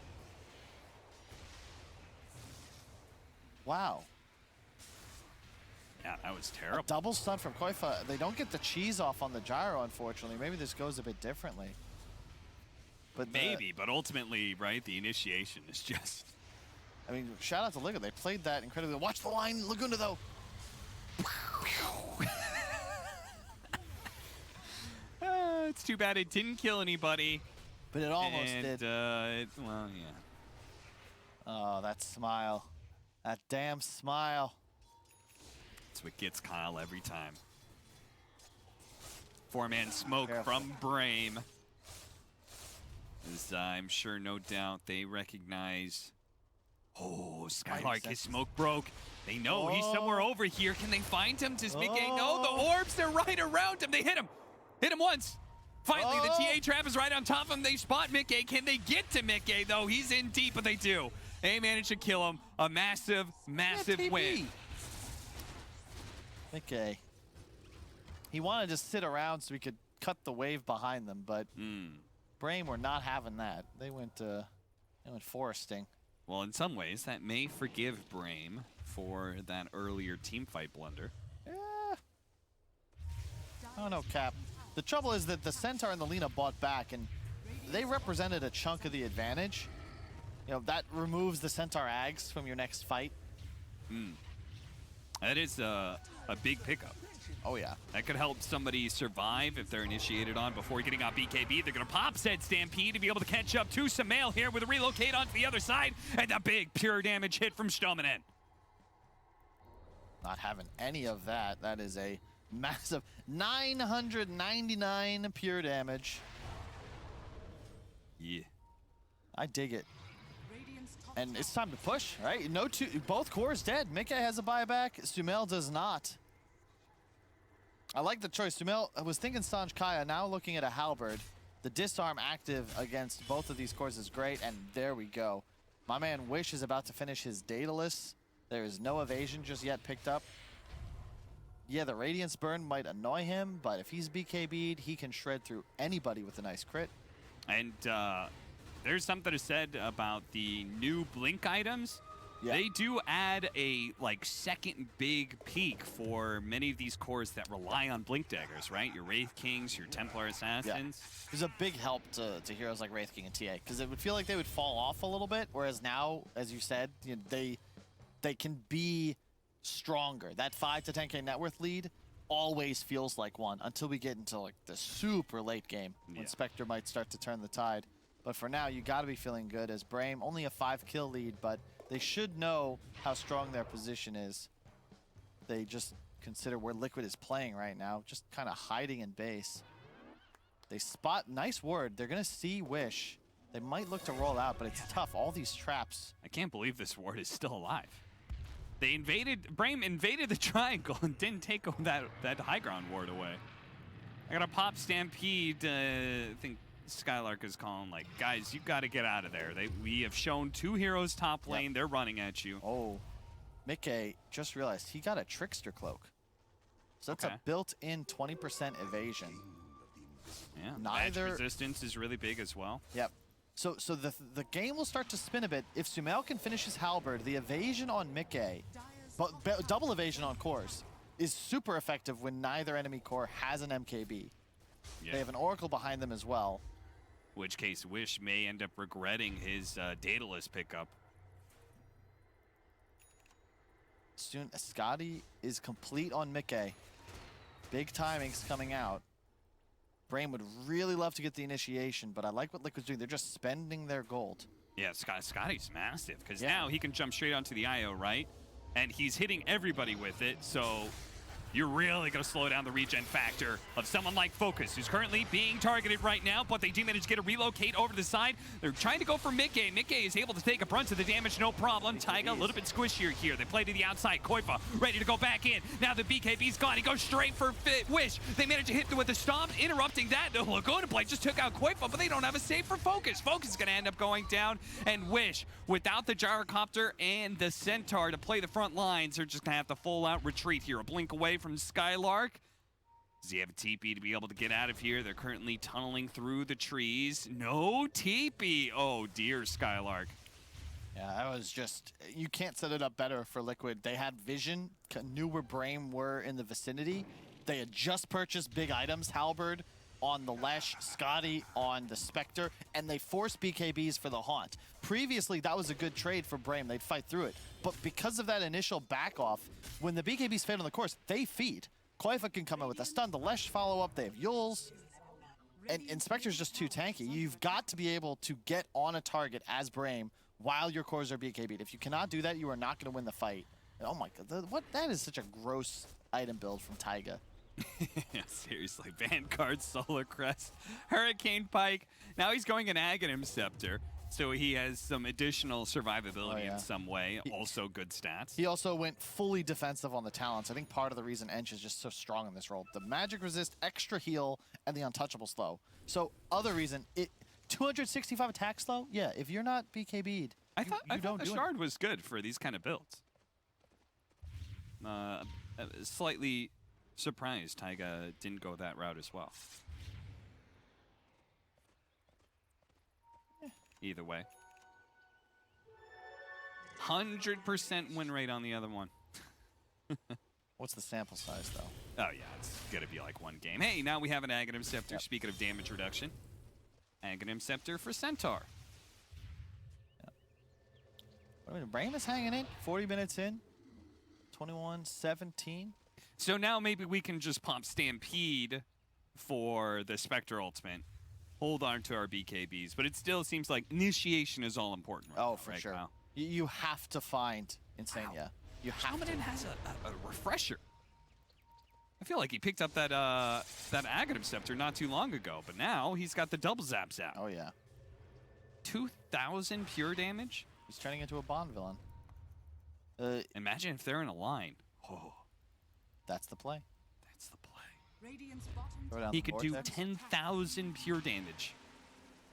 A: Wow.
B: Yeah, that was terrible.
A: Double stun from Koifa. They don't get the cheese off on the gyro, unfortunately. Maybe this goes a bit differently. But
B: maybe, but ultimately, right, the initiation is just...
A: I mean, shout out to Laguna. They played that incredibly. Watch the line, Laguna, though.
B: It's too bad it didn't kill anybody.
A: But it almost did.
B: Well, yeah.
A: Oh, that smile. That damn smile.
B: That's what gets Kyle every time. Four-man smoke
A: Careful.
B: from Brame. As I'm sure, no doubt, they recognize... Oh, Skylark, his smoke broke. They know he's somewhere over here. Can they find him? Does Mickey know? The orbs, they're right around him. They hit him. Hit him once. Finally, the TA trap is right on top of him. They spot Mickey. Can they get to Mickey, though? He's in deep, but they do. They manage to kill him. A massive, massive win.
A: Mickey. He wanted to sit around so we could cut the wave behind them, but Brame were not having that. They went foresting.
B: Well, in some ways, that may forgive Brame for that earlier teamfight blunder.
A: Yeah. I don't know, Cap. The trouble is that the Centaur and the Lina bought back, and they represented a chunk of the advantage. You know, that removes the Centaur Ags from your next fight.
B: That is a big pickup.
A: Oh, yeah.
B: That could help somebody survive if they're initiated on before getting out BKB. They're going to pop said Stampede to be able to catch up to SUMAIL here with a relocate onto the other side. And a big pure damage hit from Stominen.
A: Not having any of that. That is a massive 999 pure damage.
B: Yeah.
A: I dig it.
C: Radiant's top
A: And it's time to push, right? Both cores dead. Mickey has a buyback. SUMAIL does not. I like the choice. SUMAIL, I was thinking Sanj Kaya, now looking at a halberd. The disarm active against both of these cores is great, and there we go. My man Wish is about to finish his Daedalus. There is no evasion just yet picked up. Yeah, the Radiance burn might annoy him, but if he's BKB'd, he can shred through anybody with a nice crit.
B: And there's something to said about the new Blink items.
A: Yeah.
B: They do add a second big peak for many of these cores that rely on Blink daggers, right? Your Wraith Kings, your Templar Assassins.
A: Yeah. There's a big help to heroes like Wraith King and TA, because it would feel like they would fall off a little bit, whereas now, as you said, you know, they can be stronger. That 5 to 10k net worth lead always feels like one until we get into the super late game when Spectre might start to turn the tide. But for now, you got to be feeling good as Brame, only a 5-kill lead, but they should know how strong their position is. They just consider where Liquid is playing right now, just kind of hiding in base. They spot, nice word, they're going to see Wish. They might look to roll out, but it's tough. All these traps.
B: I can't believe this ward is still alive. They Brame invaded the triangle and didn't take that high ground ward away. I got a pop Stampede, I think Skylark is calling, guys, you got to get out of there. We have shown 2 heroes top lane. Yep. They're running at you.
A: Oh, Mickey just realized he got a Trickster Cloak. So that's a built-in 20% evasion.
B: Yeah,
A: Neither
B: match resistance is really big as well.
A: Yep. So the game will start to spin a bit. If SUMAIL can finish his halberd, the evasion on Mickey, but double evasion on cores, is super effective when neither enemy core has an MKB.
B: Yeah.
A: They have an Oracle behind them as well.
B: Which case Wish may end up regretting his Daedalus pickup.
A: Soon, Scotty is complete on Mickey. Big timings coming out. Brame would really love to get the initiation, but I like what Liquid's doing. They're just spending their gold.
B: Yeah, Scotty's massive, because now he can jump straight onto the IO, right? And he's hitting everybody with it, so you're really going to slow down the regen factor of someone like Focus, who's currently being targeted right now, but they do manage to get a relocate over to the side. They're trying to go for Mickey. Mickey is able to take a brunt of the damage, no problem. Taiga a little bit squishier here. They play to the outside. Koifa ready to go back in. Now the BKB's gone. He goes straight for Wish. They manage to hit with the stomp, interrupting that. The Laguna Blade just took out Koifa, but they don't have a save for Focus. Focus is going to end up going down, and Wish, without the Gyrocopter and the Centaur to play the front lines, are just going to have to full-out retreat here. A blink away from Skylark. Does he have a TP to be able to get out of here? They're currently tunneling through the trees. No TP. Oh, dear, Skylark.
A: Yeah, that was just, you can't set it up better for Liquid. They had vision, knew where Brame were in the vicinity. They had just purchased big items, Halberd on the Lesh, Scotty on the Spectre, and they forced BKBs for the Haunt. Previously, that was a good trade for Brame. They'd fight through it. But because of that initial back off, when the BKBs fade on the course, they feed. Koifa can come in with a stun, the Lesh follow up, they have Yules. And Spectre's just too tanky. You've got to be able to get on a target as Brame while your cores are BKB'd. If you cannot do that, you are not going to win the fight. And oh my god, that is such a gross item build from Taiga.
B: Yeah, seriously. Vanguard, Solar Crest, Hurricane Pike. Now he's going an Aghanim Scepter, so he has some additional survivability in some way. Also good stats.
A: He also went fully defensive on the talents. I think part of the reason Ench is just so strong in this role. The magic resist, extra heal, and the untouchable slow. So other reason, 265 attack slow? Yeah, if you're not BKB'd,
B: I thought the Shard was good for these kind of builds. Slightly surprised Taiga didn't go that route as well. Either way. 100% win rate on the other one.
A: What's the sample size, though?
B: Oh, yeah, it's going to be like one game. Hey, now we have an Aghanim Scepter. Yep. Speaking of damage reduction. Aghanim Scepter for Centaur.
A: Yep. I mean, Brame is hanging in. 40 minutes in. 21-17.
B: So now maybe we can just pop Stampede for the Spectre ultimate. Hold on to our BKBs, but it still seems like initiation is all important. Right now,
A: for
B: right,
A: sure.
B: Kyle?
A: You have to find Insania.
B: Wow.
A: You have
B: Shaman
A: to.
B: has a refresher. I feel like he picked up that Aghanim Scepter not too long ago, but now he's got the double zap.
A: Oh yeah.
B: 2,000 pure damage.
A: He's turning into a Bond villain.
B: Imagine if they're in a line. Oh,
A: that's the play.
B: That's the play.
C: Radiant's bottom
B: He could do 10,000 pure damage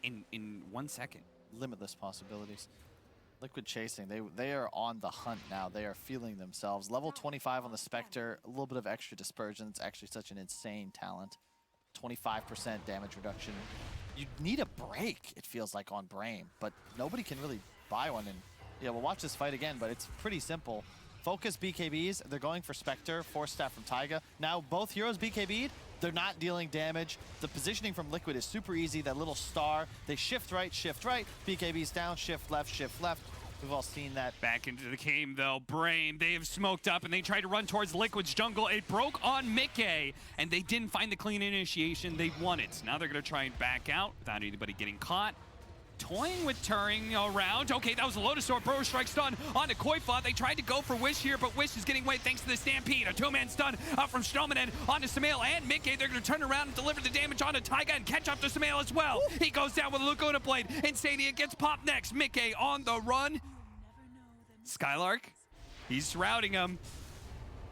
B: in 1 second.
A: Limitless possibilities. Liquid chasing. They are on the hunt now. They are feeling themselves. Level 25 on the Spectre. A little bit of extra dispersion. It's actually such an insane talent. 25% damage reduction. You need a break, it feels like, on Brame, but nobody can really buy one. And yeah, we'll watch this fight again, but it's pretty simple. Focus BKBs, they're going for Spectre, Force Staff from Taiga. Now both heroes BKB'd, they're not dealing damage. The positioning from Liquid is super easy, that little star. They shift right, BKBs down, shift left. We've all seen that.
B: Back into the game though, Brame, they have smoked up and they tried to run towards Liquid's jungle. It broke on Mickey, and they didn't find the clean initiation they wanted. Now they're gonna try and back out without anybody getting caught. Toying with turning around. Okay, that was a Lotus Sword. Burrow Strike stun onto Koifa. They tried to go for Wish here, but Wish is getting away thanks to the Stampede. A two-man stun out from Stromanen onto SUMAIL and Mickey. They're going to turn around and deliver the damage onto Taiga and catch up to SUMAIL as well. Woo! He goes down with a Laguna Blade. Insania gets popped next. Mickey on the run. Skylark, he's routing him.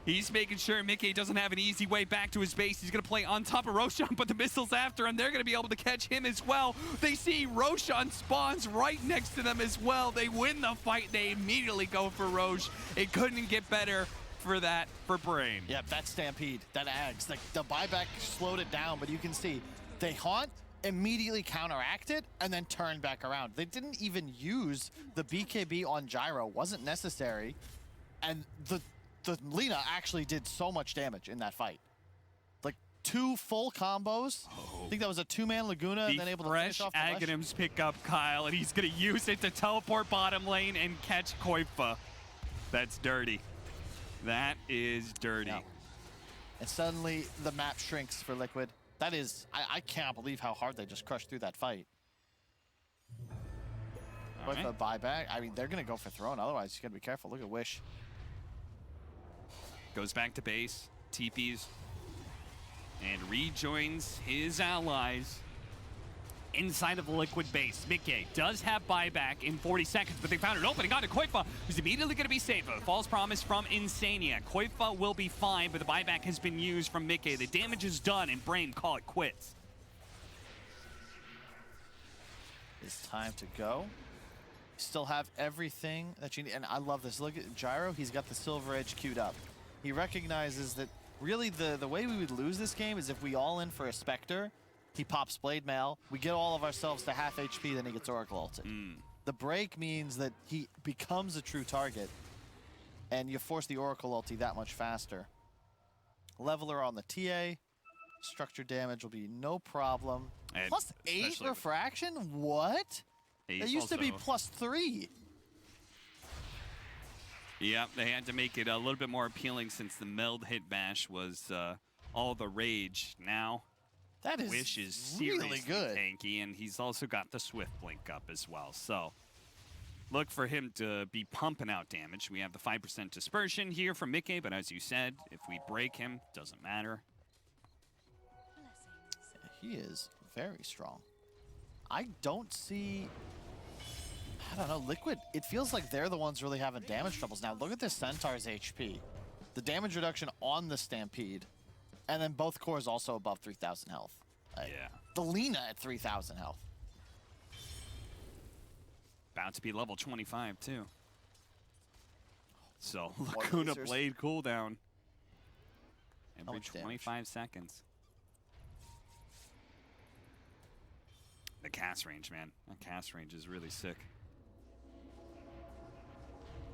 B: He's making sure Mickey doesn't have an easy way back to his base. He's going to play on top of Roshan, but the missile's after him. They're going to be able to catch him as well. They see Roshan spawns right next to them as well. They win the fight. They immediately go for Rosh. It couldn't get better for that for Brame.
A: Yeah, that Stampede, that Ags, like the buyback slowed it down, but you can see they haunt, immediately counteract it, and then turn back around. They didn't even use the BKB on Gyro, wasn't necessary, and the Lina actually did so much damage in that fight. Like 2 full combos. I think that was a 2-man Laguna and then able to finish off the Lesh.
B: Aghanims pick up Kyle, and he's gonna use it to teleport bottom lane and catch Koifa. That's dirty. That is dirty.
A: Yeah. And suddenly the map shrinks for Liquid. That is, I can't believe how hard they just crushed through that fight. With a buyback, I mean, they're going to go for throne. Otherwise, you got to be careful. Look at Wish.
B: Goes back to base, TPs, and rejoins his allies inside of the Liquid base. Mickey does have buyback in 40 seconds, but they found an opening onto Koifa, who's immediately going to be safe. A false promise from Insania. Koifa will be fine, but the buyback has been used from Mickey. The damage is done, and Brame call it quits.
A: It's time to go. Still have everything that you need, and I love this. Look at Gyro, he's got the Silver Edge queued up. He recognizes that really the way we would lose this game is if we all in for a Spectre, he pops Blade Mail, we get all of ourselves to half HP, then he gets Oracle ulted. The break means that he becomes a true target, and you force the Oracle ulti that much faster. Leveler on the TA, structure damage will be no problem.
B: And
A: Plus 8 refraction? What? It used to be plus 3.
B: Yeah, they had to make it a little bit more appealing since the meld hit bash was all the rage. Now,
A: that is
B: Wish is
A: really
B: seriously
A: good.
B: tanky, and he's also got the Swift Blink up as well. So, look for him to be pumping out damage. We have the 5% dispersion here from Mickey, but as you said, if we break him, doesn't matter.
A: He is very strong. I don't see... I don't know, Liquid, it feels like they're the ones really having damage troubles. Now, look at this Centaur's HP. The damage reduction on the Stampede, and then both cores also above 3,000 health.
B: Yeah.
A: The Lina at 3,000 health.
B: About to be level 25, too. So, Laguna Blade cooldown. Every 25 seconds. The cast range, man. That cast range is really sick.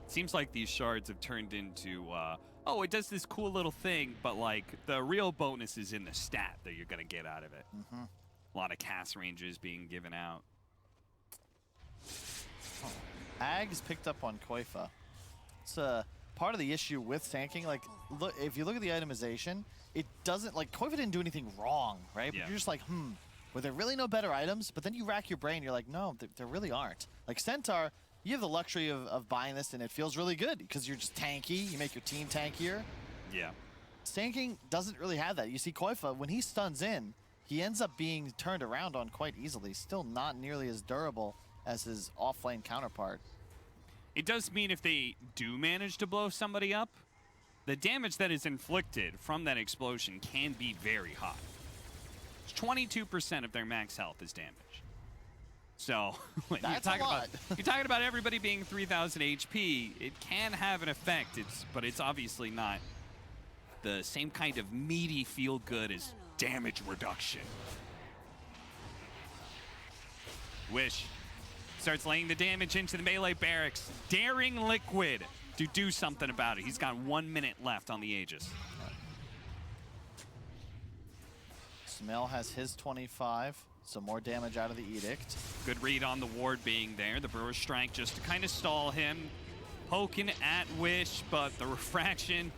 B: Seems like these shards have turned into, oh, it does this cool little thing, but like the real bonus is in the stat that you're gonna get out of it. A lot of cast ranges being given out.
A: Ags picked up on Koifa. It's part of the issue with tanking. Like, look, if you look at the itemization, it doesn't, like, Koifa didn't do anything wrong, right?
B: Yeah.
A: But you're just like, were there really no better items? But then you rack your brain, you're like, no, there really aren't. Like Centaur, you have the luxury of buying this, and it feels really good because you're just tanky. You make your team tankier.
B: Yeah.
A: Tanking doesn't really have that. You see Koifa, when he stuns in, he ends up being turned around on quite easily. Still not nearly as durable as his off-lane counterpart.
B: It does mean if they do manage to blow somebody up, the damage that is inflicted from that explosion can be very high. 22% of their max health is damage. So when you're talking about everybody being 3,000 HP, it can have an effect. But it's obviously not the same kind of meaty feel good as damage reduction. Wish starts laying the damage into the melee barracks, daring Liquid to do something about it. He's got 1 minute left on the Aegis.
A: SUMAIL has his 25, some more damage out of the Edict.
B: Good read on the ward being there. The Brewer's Strike just to kind of stall him. Poking at Wish, but the refraction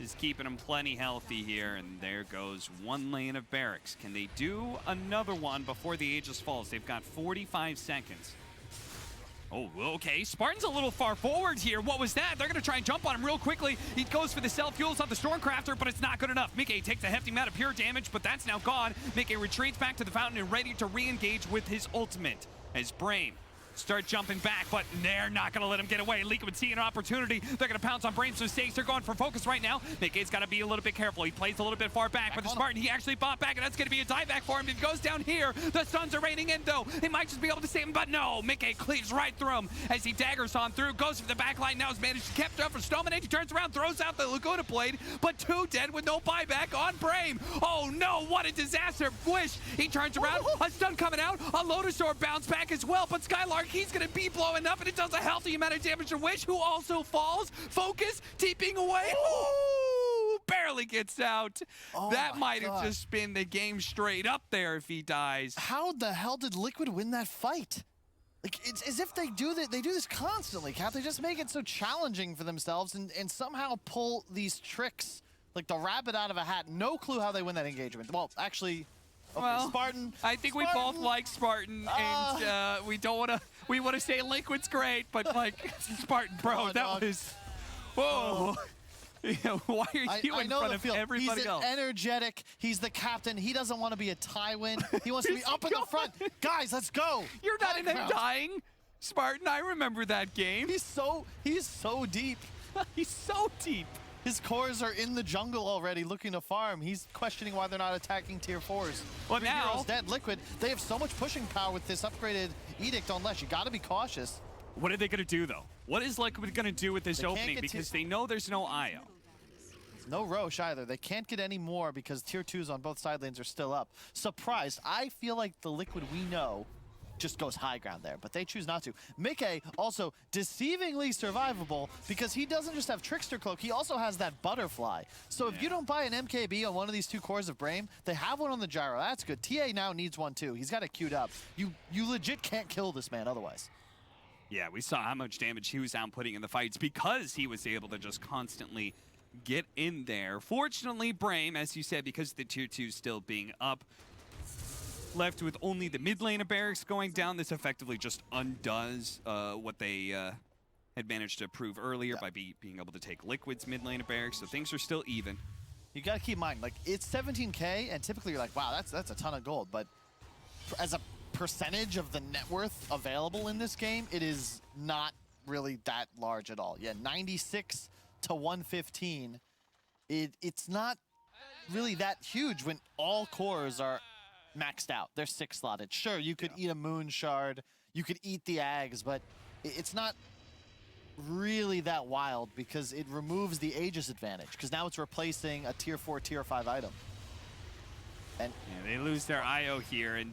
B: is keeping him plenty healthy here. And there goes one lane of barracks. Can they do another one before the Aegis falls? They've got 45 seconds. Oh, okay. Spartan's a little far forward here. What was that? They're going to try and jump on him real quickly. He goes for the self-fuels on the Stormcrafter, but it's not good enough. Mickey takes a hefty amount of pure damage, but that's now gone. Mickey retreats back to the fountain and ready to re-engage with his ultimate as Brame start jumping back, but they're not going to let him get away. Liquid see an opportunity. They're going to pounce on Brame's mistakes. They're going for focus right now. Mickey's got to be a little bit careful. He plays a little bit far back, but the Spartan, he actually bought back, and that's going to be a dieback for him. He goes down here. The stuns are raining in, though. They might just be able to save him, but no. Mickey cleaves right through him as he daggers on through. Goes for the back line. Now has managed to keep up for Stoneman. He turns around, throws out the Laguna Blade, but 2 dead with no buyback on Brame. Oh, no. What a disaster. Wish. He turns around. A stun coming out. A Lotus Orb bounce back as well, but Skylark, he's going to be blowing up, and it does a healthy amount of damage to Wish, who also falls. Focus, TPing away. Ooh, barely gets out. That might have just been the game straight up there if he dies.
A: How the hell did Liquid win that fight? Like, it's as if they do this constantly, Cap. They just make it so challenging for themselves and somehow pull these tricks like the rabbit out of a hat. No clue how they win that engagement. Well, actually, okay,
B: well,
A: Spartan.
B: I think we both like Spartan, and we don't want to. We want to say Liquid's great, but like Spartan, bro, that was. Whoa. Why are you in front of everybody else?
A: He's energetic. He's the captain. He doesn't want to be a Tywin. He wants to be up in the front. Guys, let's go.
B: You're not in him dying, Spartan. I remember that game.
A: He's so deep.
B: He's so deep.
A: His cores are in the jungle already looking to farm. He's questioning why they're not attacking tier 4s.
B: Well, now
A: Heroes dead. Liquid, they have so much pushing power with this upgraded Edict on Lesh. You got to be cautious.
B: What are they going to do, though? What is Liquid going to do with this opening? Because they know there's no IO.
A: No Roche either. They can't get any more because tier 2s on both side lanes are still up. Surprised. I feel like the Liquid we know just goes high ground there, but they choose not to. Mickey also deceivingly survivable because he doesn't just have Trickster Cloak, he also has that Butterfly. So if you don't buy an MKB on one of these 2 cores of Brame, they have one on the Gyro. That's good. TA now needs one too. He's got it queued up. You legit can't kill this man otherwise.
B: Yeah, we saw how much damage he was outputting in the fights because he was able to just constantly get in there. Fortunately, Brame, as you said, because the tier 2 still being up, left with only the mid lane of barracks going down. This effectively just undoes what they had managed to prove earlier by being able to take Liquid's mid lane of barracks, so things are still even.
A: You gotta keep in mind, like, it's 17K, and typically you're like, wow, that's a ton of gold, but as a percentage of the net worth available in this game, it is not really that large at all. Yeah, 96 to 115. It's not really that huge when all cores are maxed out. They're 6 slotted. Sure, you could eat a moon shard, you could eat the Ags, but it's not really that wild because it removes the Aegis advantage because now it's replacing a tier 4, tier 5 item. And
B: yeah, they lose their IO here, and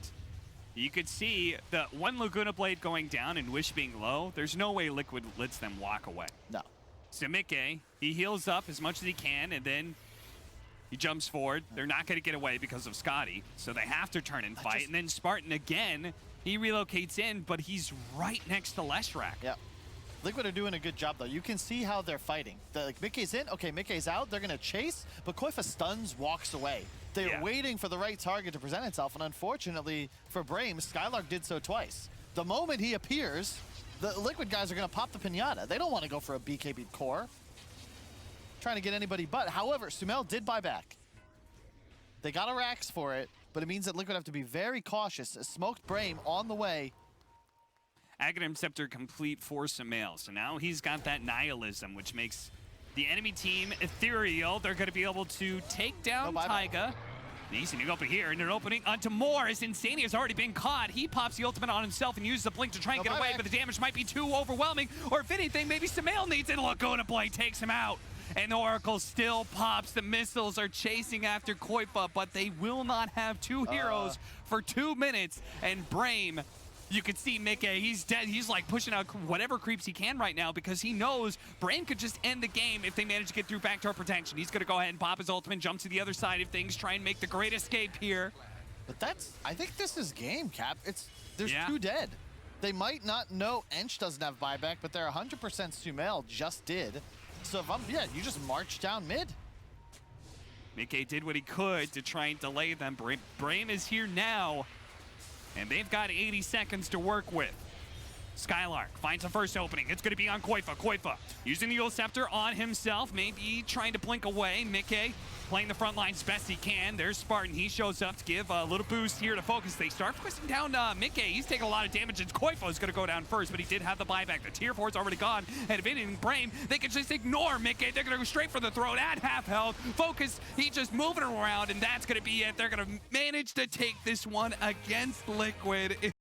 B: you could see the one Laguna Blade going down and Wish being low. There's no way Liquid lets them walk away.
A: No.
B: So Mickey, he heals up as much as he can, and then he jumps forward. They're not going to get away because of Scotty, so they have to turn and fight. And then Spartan again, he relocates in, but he's right next to Leshrac.
A: Yeah. Liquid are doing a good job, though. You can see how they're fighting. Like, Mickey's in. Okay, Mickey's out. They're going to chase, but Koifa stuns, walks away. They're waiting for the right target to present itself, and unfortunately for Brame, Skylark did so twice. The moment he appears, the Liquid guys are going to pop the pinata. They don't want to go for a BKB core. Trying to get anybody but. However, SUMAIL did buy back. They got a Rax for it, but it means that Liquid have to be very cautious. Smoked Brame on the way.
B: Aghanim Scepter complete for SUMAIL. So now he's got that nihilism, which makes the enemy team ethereal. They're going to be able to take down Taiga. He's going to go up here and an opening onto more as Insania has already been caught. He pops the ultimate on himself and uses the blink to try and get away, but the damage might be too overwhelming. Or if anything, maybe SUMAIL needs it. Laguna Blade takes him out. And Oracle still pops. The missiles are chasing after Koifa, but they will not have 2 heroes for 2 minutes. And Brame, you can see Mickey, he's dead. He's like pushing out whatever creeps he can right now because he knows Brame could just end the game if they manage to get through backdoor protection. He's going to go ahead and pop his ultimate, jump to the other side of things, try and make the great escape here.
A: But I think this is game, Cap. There's 2 dead. They might not know Ench doesn't have buyback, but they're 100% SUMAIL just did. So if you just march down mid.
B: Mickey did what he could to try and delay them. Brame is here now, and they've got 80 seconds to work with. Skylark finds the first opening. It's going to be on Koifa. Koifa using the Yule Scepter on himself, maybe trying to blink away. Mickey playing the front lines best he can. There's Spartan. He shows up to give a little boost here to focus. They start focusing down Mickey. He's taking a lot of damage, and Koifa is going to go down first, but he did have the buyback. The tier 4's already gone. And if anything, Brame, they can just ignore Mickey. They're going to go straight for the throat at half health. Focus, he's just moving around, and that's going to be it. They're going to manage to take this one against Liquid.